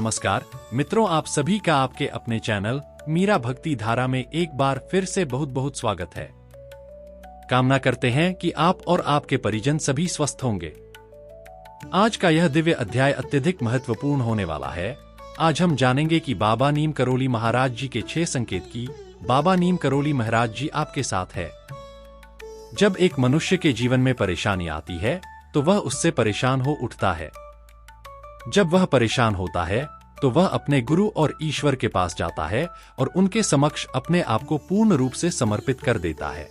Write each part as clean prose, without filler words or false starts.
नमस्कार मित्रों, आप सभी का आपके अपने चैनल मीरा भक्ति धारा में एक बार फिर से बहुत बहुत स्वागत है। कामना करते हैं कि आप और आपके परिजन सभी स्वस्थ होंगे। आज का यह दिव्य अध्याय अत्यधिक महत्वपूर्ण होने वाला है। आज हम जानेंगे कि बाबा नीम करोली महाराज जी के 6 संकेत की बाबा नीम करोली महाराज जी आपके साथ है। जब एक मनुष्य के जीवन में परेशानी आती है तो वह उससे परेशान हो उठता है। जब वह परेशान होता है तो वह अपने गुरु और ईश्वर के पास जाता है और उनके समक्ष अपने आप को पूर्ण रूप से समर्पित कर देता है।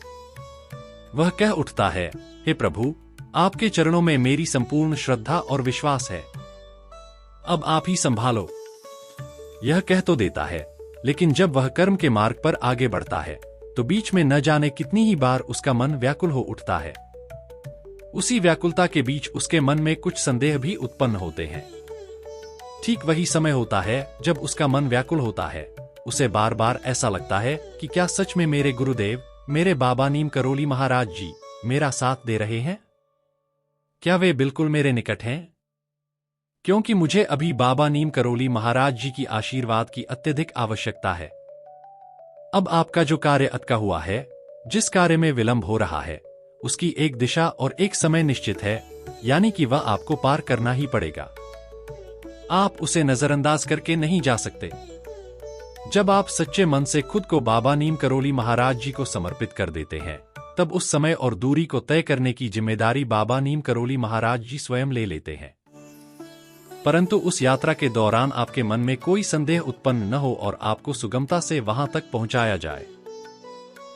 वह कह उठता है, हे प्रभु, आपके चरणों में मेरी संपूर्ण श्रद्धा और विश्वास है, अब आप ही संभालो। यह कह तो देता है, लेकिन जब वह कर्म के मार्ग पर आगे बढ़ता है तो बीच में न जाने कितनी ही बार उसका मन व्याकुल हो उठता है। उसी व्याकुलता के बीच उसके मन में कुछ संदेह भी उत्पन्न होते हैं। ठीक वही समय होता है जब उसका मन व्याकुल होता है। उसे बार बार ऐसा लगता है कि क्या सच में मेरे गुरुदेव, मेरे बाबा नीम करोली महाराज जी मेरा साथ दे रहे हैं? क्या वे बिल्कुल मेरे निकट हैं? क्योंकि मुझे अभी बाबा नीम करोली महाराज जी की आशीर्वाद की अत्यधिक आवश्यकता है। अब आपका जो कार्य अटका हुआ है, जिस कार्य में विलंब हो रहा है, उसकी एक दिशा और एक समय निश्चित है, यानी कि वह आपको पार करना ही पड़ेगा। आप उसे नजरअंदाज करके नहीं जा सकते। जब आप सच्चे मन से खुद को बाबा नीम करोली महाराज जी को समर्पित कर देते हैं, तब उस समय और दूरी को तय करने की जिम्मेदारी बाबा नीम करोली महाराज जी स्वयं ले लेते हैं। परंतु उस यात्रा के दौरान आपके मन में कोई संदेह उत्पन्न न हो और आपको सुगमता से वहां तक पहुंचाया जाए।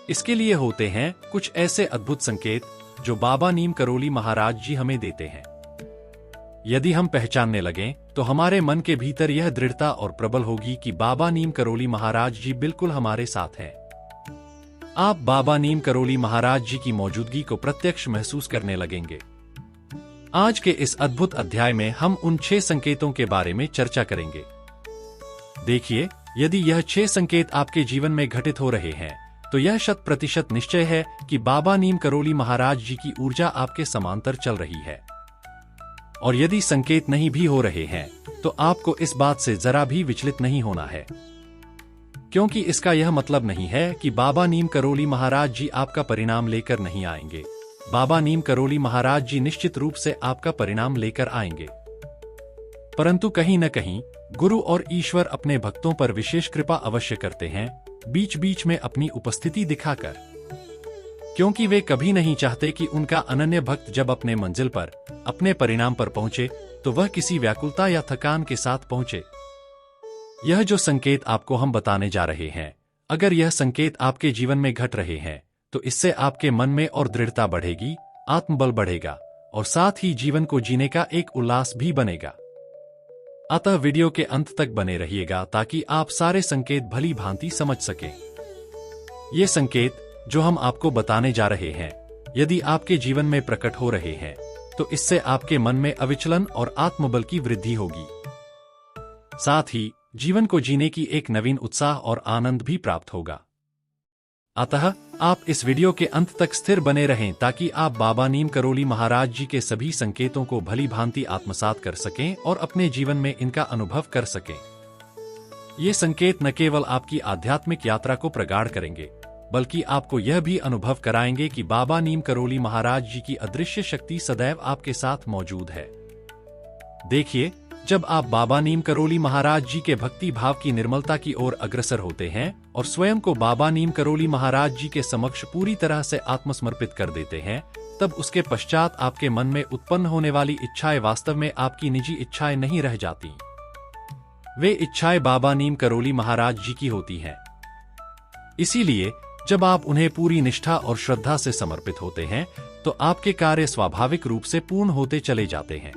इसके लिए होते हैं कुछ ऐसे अद्भुत संकेत जो बाबा नीम करोली महाराज जी हमें देते हैं। यदि हम पहचानने लगें तो हमारे मन के भीतर यह दृढ़ता और प्रबल होगी कि बाबा नीम करोली महाराज जी बिल्कुल हमारे साथ हैं। आप बाबा नीम करोली महाराज जी की मौजूदगी को प्रत्यक्ष महसूस करने लगेंगे। आज के इस अद्भुत अध्याय में हम उन 6 संकेतों के बारे में चर्चा करेंगे। देखिए, यदि यह 6 संकेत आपके जीवन में घटित हो रहे हैं तो यह 100% निश्चय है कि बाबा नीम करोली महाराज जी की ऊर्जा आपके समांतर चल रही है। और यदि संकेत नहीं भी हो रहे हैं तो आपको इस बात से जरा भी विचलित नहीं होना है, क्योंकि इसका यह मतलब नहीं है कि बाबा नीम करोली महाराज जी आपका परिणाम लेकर नहीं आएंगे। बाबा नीम करोली महाराज जी निश्चित रूप से आपका परिणाम लेकर आएंगे, परंतु कहीं न कहीं गुरु और ईश्वर अपने भक्तों पर विशेष कृपा अवश्य करते हैं, बीच बीच में अपनी उपस्थिति दिखाकर, क्योंकि वे कभी नहीं चाहते कि उनका अनन्य भक्त जब अपने मंजिल पर, अपने परिणाम पर पहुंचे तो वह किसी व्याकुलता या थकान के साथ पहुंचे। यह जो संकेत आपको हम बताने जा रहे हैं, अगर यह संकेत आपके जीवन में घट रहे हैं तो इससे आपके मन में और दृढ़ता बढ़ेगी, आत्मबल बढ़ेगा और साथ ही जीवन को जीने का एक उल्लास भी बनेगा। अतः वीडियो के अंत तक बने रहिएगा ताकि आप सारे संकेत भली भांति समझ सकें। ये संकेत जो हम आपको बताने जा रहे हैं, यदि आपके जीवन में प्रकट हो रहे हैं तो इससे आपके मन में अविचलन और आत्मबल की वृद्धि होगी। साथ ही जीवन को जीने की एक नवीन उत्साह और आनंद भी प्राप्त होगा। अतः आप इस वीडियो के अंत तक स्थिर बने रहें ताकि आप बाबा नीम करोली महाराज जी के सभी संकेतों को भली भांति आत्मसात कर सकें और अपने जीवन में इनका अनुभव कर सकें। ये संकेत न केवल आपकी आध्यात्मिक यात्रा को प्रगाढ़ करेंगे, बल्कि आपको यह भी अनुभव कराएंगे कि बाबा नीम करोली महाराज जी की अदृश्य शक्ति सदैव आपके साथ मौजूद है। देखिए, जब आप बाबा नीम करोली महाराज जी के भक्ति भाव की निर्मलता की ओर अग्रसर होते हैं और स्वयं को बाबा नीम करोली महाराज जी के समक्ष पूरी तरह से आत्मसमर्पित कर देते हैं, तब उसके पश्चात आपके मन में उत्पन्न होने वाली इच्छाएं वास्तव में आपकी निजी इच्छाएं नहीं रह जाती। वे इच्छाएं बाबा नीम करोली महाराज जी की होती हैं। इसीलिए जब आप उन्हें पूरी निष्ठा और श्रद्धा से समर्पित होते हैं तो आपके कार्य स्वाभाविक रूप से पूर्ण होते चले जाते हैं।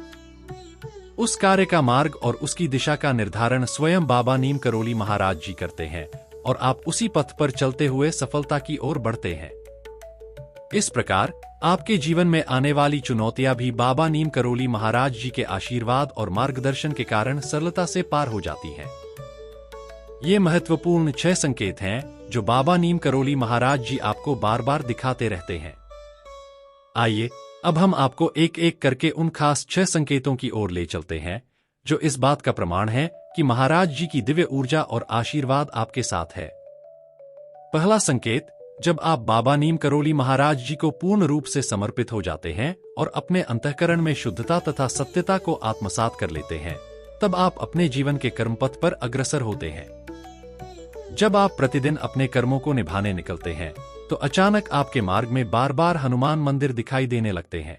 उस कार्य का मार्ग और उसकी दिशा का निर्धारण स्वयं बाबा नीम करोली महाराज जी करते हैं और आप उसी पथ पर चलते हुए सफलता की ओर बढ़ते हैं। इस प्रकार आपके जीवन में आने वाली चुनौतियां भी बाबा नीम करोली महाराज जी के आशीर्वाद और मार्गदर्शन के कारण सरलता से पार हो जाती हैं। ये महत्वपूर्ण 6 संकेत हैं जो बाबा नीम करोली महाराज जी आपको बार बार दिखाते रहते हैं। आइए अब हम आपको एक एक करके उन खास 6 संकेतों की ओर ले चलते हैं जो इस बात का प्रमाण है कि महाराज जी की दिव्य ऊर्जा और आशीर्वाद आपके साथ है। पहला संकेत, जब आप बाबा नीम करोली महाराज जी को पूर्ण रूप से समर्पित हो जाते हैं और अपने अंतःकरण में शुद्धता तथा सत्यता को आत्मसात कर लेते हैं, तब आप अपने जीवन के कर्मपथ पर अग्रसर होते हैं। जब आप प्रतिदिन अपने कर्मों को निभाने निकलते हैं, तो अचानक आपके मार्ग में बार बार हनुमान मंदिर दिखाई देने लगते हैं।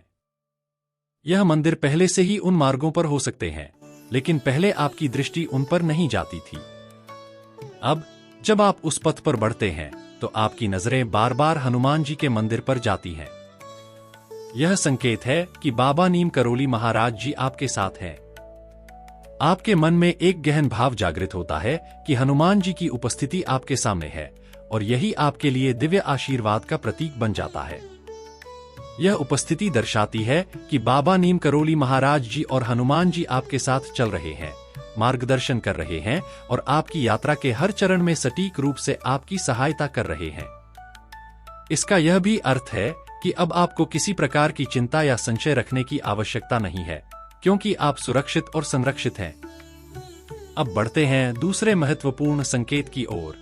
यह मंदिर पहले से ही उन मार्गों पर हो सकते हैं, लेकिन पहले आपकी दृष्टि उन पर नहीं जाती थी। अब जब आप उस पथ पर बढ़ते हैं, तो आपकी नजरें बार बार हनुमान जी के मंदिर पर जाती हैं। यह संकेत है कि बाबा नीम करोली महाराज जी आपके साथ हैं। आपके मन में एक गहन भाव जागृत होता है कि हनुमान जी की उपस्थिति आपके सामने है, और यही आपके लिए दिव्य आशीर्वाद का प्रतीक बन जाता है। यह उपस्थिति दर्शाती है कि बाबा नीम करोली महाराज जी और हनुमान जी आपके साथ चल रहे हैं, मार्गदर्शन कर रहे हैं और आपकी यात्रा के हर चरण में सटीक रूप से आपकी सहायता कर रहे हैं। इसका यह भी अर्थ है कि अब आपको किसी प्रकार की चिंता या संशय रखने की आवश्यकता नहीं है, क्योंकि आप सुरक्षित और संरक्षित हैं। अब बढ़ते हैं दूसरे महत्वपूर्ण संकेत की ओर।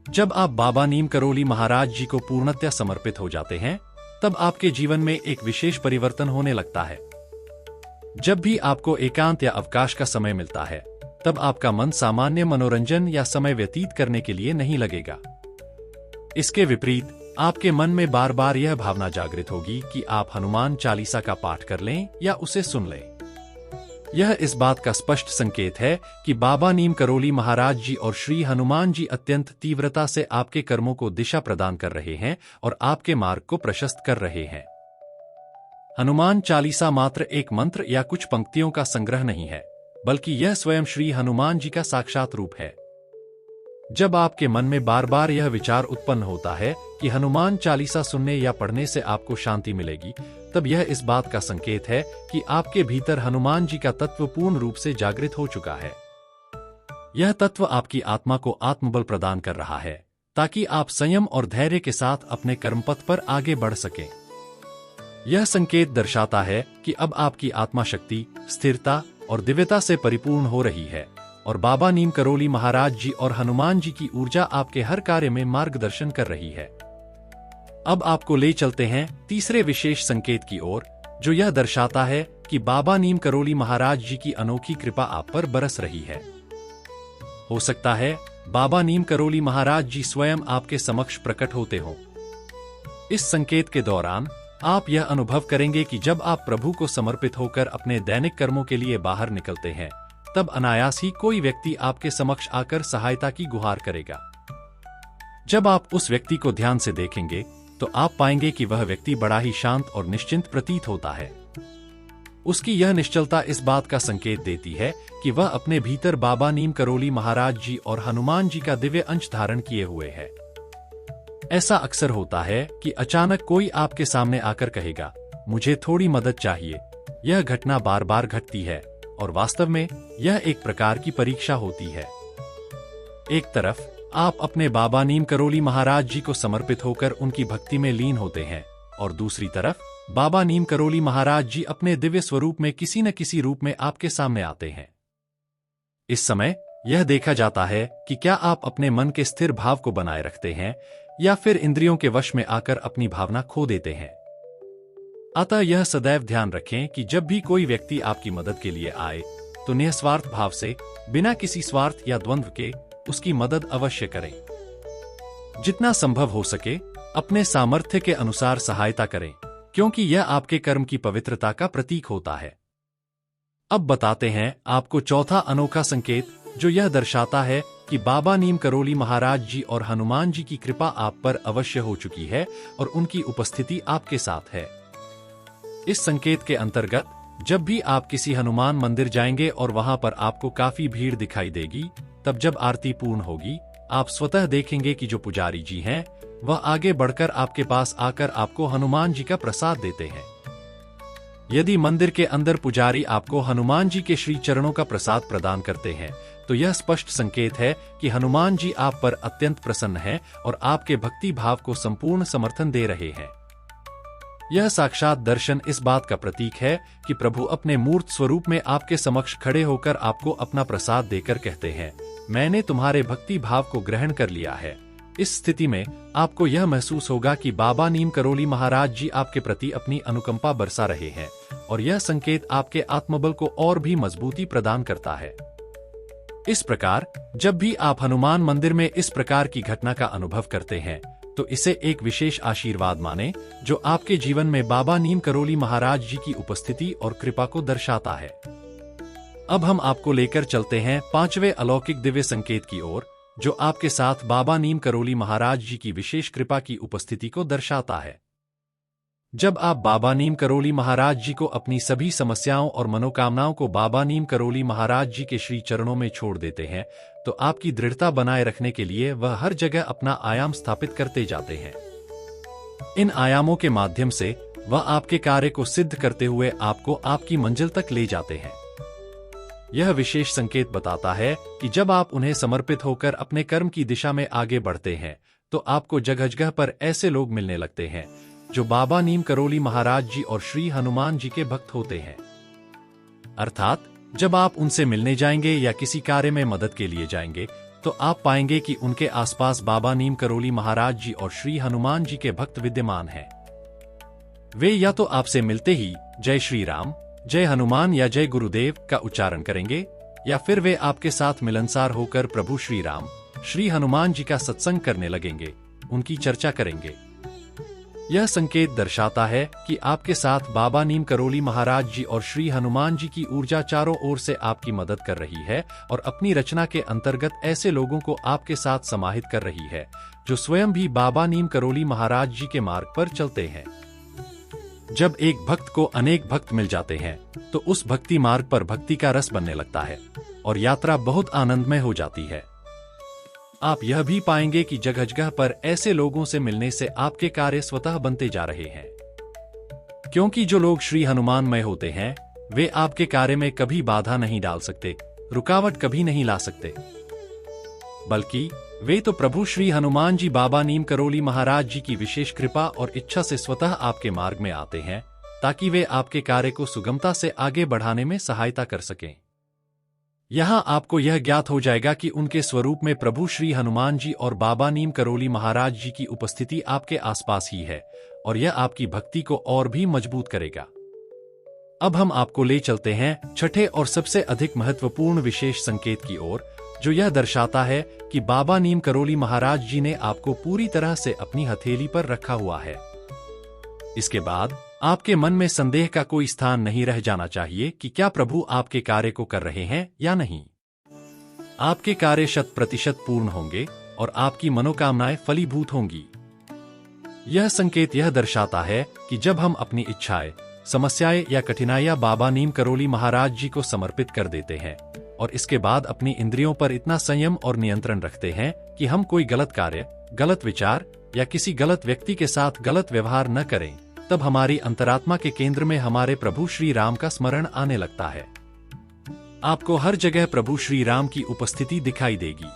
जब आप बाबा नीम करोली महाराज जी को पूर्णतः समर्पित हो जाते हैं, तब आपके जीवन में एक विशेष परिवर्तन होने लगता है। जब भी आपको एकांत या अवकाश का समय मिलता है, तब आपका मन सामान्य मनोरंजन या समय व्यतीत करने के लिए नहीं लगेगा। इसके विपरीत आपके मन में बार बार यह भावना जागृत होगी कि आप हनुमान चालीसा का पाठ कर लें या उसे सुन लें। यह इस बात का स्पष्ट संकेत है कि बाबा नीम करोली महाराज जी और श्री हनुमान जी अत्यंत तीव्रता से आपके कर्मों को दिशा प्रदान कर रहे हैं और आपके मार्ग को प्रशस्त कर रहे हैं। हनुमान चालीसा मात्र एक मंत्र या कुछ पंक्तियों का संग्रह नहीं है, बल्कि यह स्वयं श्री हनुमान जी का साक्षात रूप है। जब आपके मन में बार बार यह विचार उत्पन्न होता है कि हनुमान चालीसा सुनने या पढ़ने से आपको शांति मिलेगी, तब यह इस बात का संकेत है कि आपके भीतर हनुमान जी का तत्व पूर्ण रूप से जागृत हो चुका है। यह तत्व आपकी आत्मा को आत्मबल प्रदान कर रहा है, ताकि आप संयम और धैर्य के साथ अपने कर्मपथ पर आगे बढ़ सकें। यह संकेत दर्शाता है कि अब आपकी आत्मा शक्ति, स्थिरता और दिव्यता से परिपूर्ण हो रही है, और बाबा नीम करोली महाराज जी और हनुमान जी की ऊर्जा आपके हर कार्य में मार्गदर्शन कर रही है। अब आपको ले चलते हैं तीसरे विशेष संकेत की ओर, जो यह दर्शाता है कि बाबा नीम करोली महाराज जी की अनोखी कृपा आप पर बरस रही है। हो सकता है बाबा नीम करोली महाराज जी स्वयं आपके समक्ष प्रकट होते हों। इस संकेत के दौरान आप यह अनुभव करेंगे कि जब आप प्रभु को समर्पित होकर अपने दैनिक कर्मों के लिए बाहर निकलते हैं, तब अनायास ही कोई व्यक्ति आपके समक्ष आकर सहायता की गुहार करेगा। जब आप उस व्यक्ति को ध्यान से देखेंगे, तो आप पाएंगे कि वह व्यक्ति बड़ा ही शांत और निश्चिंत प्रतीत होता है। उसकी यह निश्चलता इस बात का संकेत देती है कि वह अपने भीतर बाबा नीम करोली महाराज जी और हनुमान जी का दिव्य अंश धारण किए हुए है। ऐसा अक्सर होता है कि अचानक कोई आपके सामने आकर कहेगा, मुझे थोड़ी मदद चाहिए। यह घटना बार बार घटती है, और वास्तव में यह एक प्रकार की परीक्षा होती है। एक तरफ आप अपने बाबा नीम करोली महाराज जी को समर्पित होकर उनकी भक्ति में लीन होते हैं, और दूसरी तरफ बाबा नीम करोली महाराज जी अपने दिव्य स्वरूप में किसी न किसी रूप में आपके सामने आते हैं। इस समय यह देखा जाता है कि क्या आप अपने मन के स्थिर भाव को बनाए रखते हैं, या फिर इंद्रियों के वश में आकर अपनी भावना खो देते हैं। अतः यह सदैव ध्यान रखें कि जब भी कोई व्यक्ति आपकी मदद के लिए आए, तो निस्वार्थ भाव से, बिना किसी स्वार्थ या द्वंद्व के, उसकी मदद अवश्य करें। जितना संभव हो सके अपने सामर्थ्य के अनुसार सहायता करें, क्योंकि यह आपके कर्म की पवित्रता का प्रतीक होता है। अब बताते हैं आपको चौथा अनोखा संकेत, जो यह दर्शाता है कि बाबा नीम करोली महाराज जी और हनुमान जी की कृपा आप पर अवश्य हो चुकी है और उनकी उपस्थिति आपके साथ है। इस संकेत के अंतर्गत जब भी आप किसी हनुमान मंदिर जाएंगे और वहां पर आपको काफी भीड़ दिखाई देगी, तब जब आरती पूर्ण होगी, आप स्वतः देखेंगे कि जो पुजारी जी हैं, वह आगे बढ़कर आपके पास आकर आपको हनुमान जी का प्रसाद देते हैं। यदि मंदिर के अंदर पुजारी आपको हनुमान जी के श्री चरणों का प्रसाद प्रदान करते हैं, तो यह स्पष्ट संकेत है कि हनुमान जी आप पर अत्यंत प्रसन्न हैं और आपके भक्ति भाव को संपूर्ण समर्थन दे रहे हैं। यह साक्षात दर्शन इस बात का प्रतीक है कि प्रभु अपने मूर्त स्वरूप में आपके समक्ष खड़े होकर आपको अपना प्रसाद देकर कहते हैं, मैंने तुम्हारे भक्ति भाव को ग्रहण कर लिया है। इस स्थिति में आपको यह महसूस होगा कि बाबा नीम करोली महाराज जी आपके प्रति अपनी अनुकंपा बरसा रहे हैं, और यह संकेत आपके आत्मबल को और भी मजबूती प्रदान करता है। इस प्रकार जब भी आप हनुमान मंदिर में इस प्रकार की घटना का अनुभव करते हैं तो इसे एक विशेष आशीर्वाद माने, जो आपके जीवन में बाबा नीम करोली महाराज जी की उपस्थिति और कृपा को दर्शाता है। अब हम आपको लेकर चलते हैं 5वें अलौकिक दिव्य संकेत की ओर, जो आपके साथ बाबा नीम करोली महाराज जी की विशेष कृपा की उपस्थिति को दर्शाता है। जब आप बाबा नीम करोली महाराज जी को अपनी सभी समस्याओं और मनोकामनाओं को बाबा नीम करोली महाराज जी के श्री चरणों में छोड़ देते हैं, तो आपकी दृढ़ता बनाए रखने के लिए वह हर जगह अपना आयाम स्थापित करते जाते हैं। इन आयामों के माध्यम से वह आपके कार्य को सिद्ध करते हुए आपको आपकी मंजिल तक ले जाते हैं। यह विशेष संकेत बताता है कि जब आप उन्हें समर्पित होकर अपने कर्म की दिशा में आगे बढ़ते हैं, तो आपको जगह जगह पर ऐसे लोग मिलने लगते हैं जो बाबा नीम करोली महाराज जी और श्री हनुमान जी के भक्त होते हैं। अर्थात जब आप उनसे मिलने जाएंगे या किसी कार्य में मदद के लिए जाएंगे, तो आप पाएंगे कि उनके आसपास बाबा नीम करोली महाराज जी और श्री हनुमान जी के भक्त विद्यमान हैं। वे या तो आपसे मिलते ही जय श्री राम, जय हनुमान या जय गुरुदेव का उच्चारण करेंगे, या फिर वे आपके साथ मिलनसार होकर प्रभु श्री राम, श्री हनुमान जी का सत्संग करने लगेंगे, उनकी चर्चा करेंगे। यह संकेत दर्शाता है कि आपके साथ बाबा नीम करोली महाराज जी और श्री हनुमान जी की ऊर्जा चारों ओर से आपकी मदद कर रही है और अपनी रचना के अंतर्गत ऐसे लोगों को आपके साथ समाहित कर रही है जो स्वयं भी बाबा नीम करोली महाराज जी के मार्ग पर चलते हैं। जब एक भक्त को अनेक भक्त मिल जाते हैं, तो उस भक्ति मार्ग पर भक्ति का रस बनने लगता है और यात्रा बहुत आनंदमय हो जाती है। आप यह भी पाएंगे कि जगह जगह पर ऐसे लोगों से मिलने से आपके कार्य स्वतः बनते जा रहे हैं, क्योंकि जो लोग श्री हनुमानमय होते हैं, वे आपके कार्य में कभी बाधा नहीं डाल सकते, रुकावट कभी नहीं ला सकते, बल्कि वे तो प्रभु श्री हनुमान जी बाबा नीम करोली महाराज जी की विशेष कृपा और इच्छा से स्वतः आपके मार्ग में आते हैं, ताकि वे आपके कार्य को सुगमता से आगे बढ़ाने में सहायता कर सकें। यहाँ आपको यह ज्ञात हो जाएगा कि उनके स्वरूप में प्रभु श्री हनुमान जी और बाबा नीम करोली महाराज जी की उपस्थिति आपके आसपास ही है, और यह आपकी भक्ति को और भी मजबूत करेगा। अब हम आपको ले चलते हैं छठे और सबसे अधिक महत्वपूर्ण विशेष संकेत की ओर, जो यह दर्शाता है कि बाबा नीम करोली महाराज जी ने आपको पूरी तरह से अपनी हथेली पर रखा हुआ है। इसके बाद आपके मन में संदेह का कोई स्थान नहीं रह जाना चाहिए कि क्या प्रभु आपके कार्य को कर रहे हैं या नहीं। आपके कार्य 100% पूर्ण होंगे और आपकी मनोकामनाएं फलीभूत होंगी। यह संकेत यह दर्शाता है कि जब हम अपनी इच्छाएं, समस्याएं या कठिनाइयां बाबा नीम करोली महाराज जी को समर्पित कर देते हैं और इसके बाद अपनी इंद्रियों पर इतना संयम और नियंत्रण रखते हैं कि हम कोई गलत कार्य, गलत विचार या किसी गलत व्यक्ति के साथ गलत व्यवहार न करें, तब हमारी अंतरात्मा के केंद्र में हमारे प्रभु श्री राम का स्मरण आने लगता है। आपको हर जगह प्रभु श्री राम की उपस्थिति दिखाई देगी।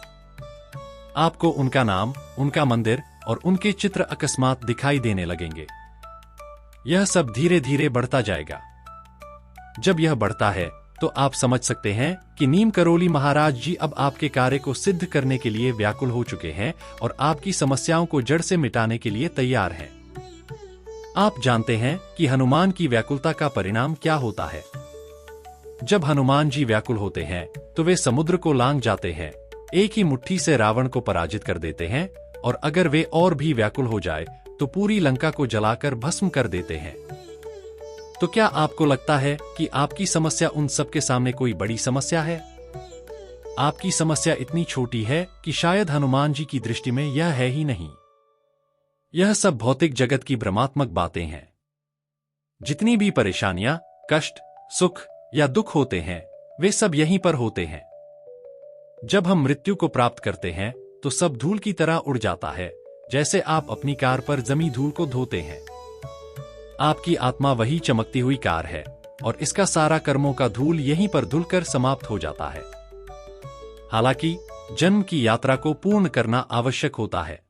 आपको उनका नाम, उनका मंदिर और उनके चित्र अकस्मात दिखाई देने लगेंगे। यह सब धीरे धीरे बढ़ता जाएगा। जब यह बढ़ता है तो आप समझ सकते हैं कि नीम करोली महाराज जी अब आपके कार्य को सिद्ध करने के लिए व्याकुल हो चुके हैं और आपकी समस्याओं को जड़ से मिटाने के लिए तैयार हैं। आप जानते हैं कि हनुमान की व्याकुलता का परिणाम क्या होता है। जब हनुमान जी व्याकुल होते हैं तो वे समुद्र को लांघ जाते हैं, एक ही मुट्ठी से रावण को पराजित कर देते हैं, और अगर वे और भी व्याकुल हो जाए तो पूरी लंका को जलाकर भस्म कर देते हैं। तो क्या आपको लगता है कि आपकी समस्या उन सब के सामने कोई बड़ी समस्या है? आपकी समस्या इतनी छोटी है कि शायद हनुमान जी की दृष्टि में यह है ही नहीं। यह सब भौतिक जगत की भ्रमात्मक बातें हैं। जितनी भी परेशानियां, कष्ट, सुख या दुख होते हैं, वे सब यहीं पर होते हैं। जब हम मृत्यु को प्राप्त करते हैं तो सब धूल की तरह उड़ जाता है, जैसे आप अपनी कार पर जमी धूल को धोते हैं। आपकी आत्मा वही चमकती हुई कार है और इसका सारा कर्मों का धूल यहीं पर धुलकर समाप्त हो जाता है। हालांकि जन्म की यात्रा को पूर्ण करना आवश्यक होता है।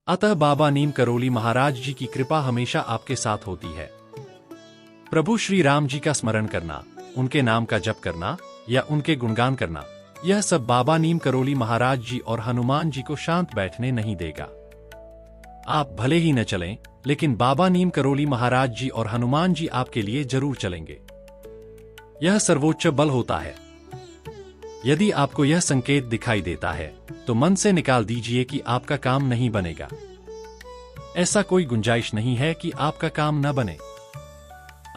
अतः बाबा नीम करोली महाराज जी की कृपा हमेशा आपके साथ होती है। प्रभु श्री राम जी का स्मरण करना, उनके नाम का जप करना या उनके गुणगान करना, यह सब बाबा नीम करोली महाराज जी और हनुमान जी को शांत बैठने नहीं देगा। आप भले ही न चलें, लेकिन बाबा नीम करोली महाराज जी और हनुमान जी आपके लिए जरूर चलेंगे। यह सर्वोच्च बल होता है। यदि आपको यह संकेत दिखाई देता है तो मन से निकाल दीजिए कि आपका काम नहीं बनेगा। ऐसा कोई गुंजाइश नहीं है कि आपका काम न बने।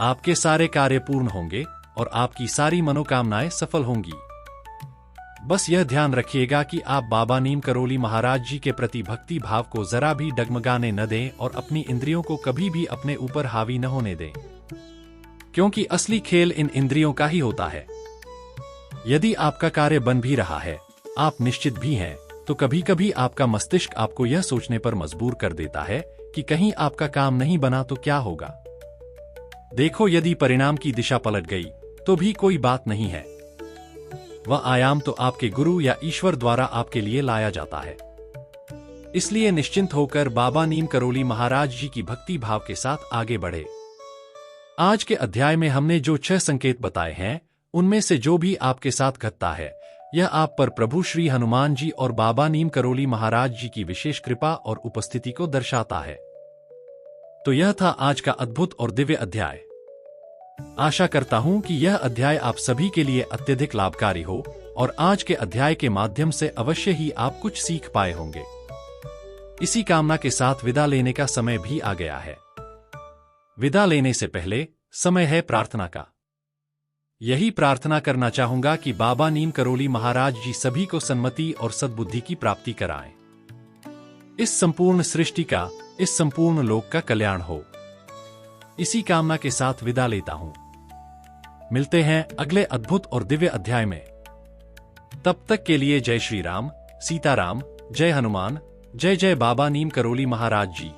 आपके सारे कार्य पूर्ण होंगे और आपकी सारी मनोकामनाएं सफल होंगी। बस यह ध्यान रखिएगा कि आप बाबा नीम करोली महाराज जी के प्रति भक्ति भाव को जरा भी डगमगाने न दें और अपनी इंद्रियों को कभी भी अपने ऊपर हावी न होने दें, क्योंकि असली खेल इन इंद्रियों का ही होता है। यदि आपका कार्य बन भी रहा है, आप निश्चित भी हैं, तो कभी कभी आपका मस्तिष्क आपको यह सोचने पर मजबूर कर देता है कि कहीं आपका काम नहीं बना तो क्या होगा। देखो, यदि परिणाम की दिशा पलट गई तो भी कोई बात नहीं है। वह आयाम तो आपके गुरु या ईश्वर द्वारा आपके लिए लाया जाता है। इसलिए निश्चिंत होकर बाबा नीम करोली महाराज जी की भक्ति भाव के साथ आगे बढ़े। आज के अध्याय में हमने जो 6 संकेत बताए हैं, उनमें से जो भी आपके साथ घटता है, यह आप पर प्रभु श्री हनुमान जी और बाबा नीम करोली महाराज जी की विशेष कृपा और उपस्थिति को दर्शाता है। तो यह था आज का अद्भुत और दिव्य अध्याय। आशा करता हूं कि यह अध्याय आप सभी के लिए अत्यधिक लाभकारी हो और आज के अध्याय के माध्यम से अवश्य ही आप कुछ सीख पाए होंगे। इसी कामना के साथ विदा लेने का समय भी आ गया है। विदा लेने से पहले समय है प्रार्थना का। यही प्रार्थना करना चाहूंगा कि बाबा नीम करोली महाराज जी सभी को सन्मति और सद्बुद्धि की प्राप्ति कराएं। इस संपूर्ण सृष्टि का, इस संपूर्ण लोक का कल्याण हो। इसी कामना के साथ विदा लेता हूं। मिलते हैं अगले अद्भुत और दिव्य अध्याय में। तब तक के लिए जय श्री राम, सीताराम, जय हनुमान, जय जय बाबा नीम करोली महाराज जी।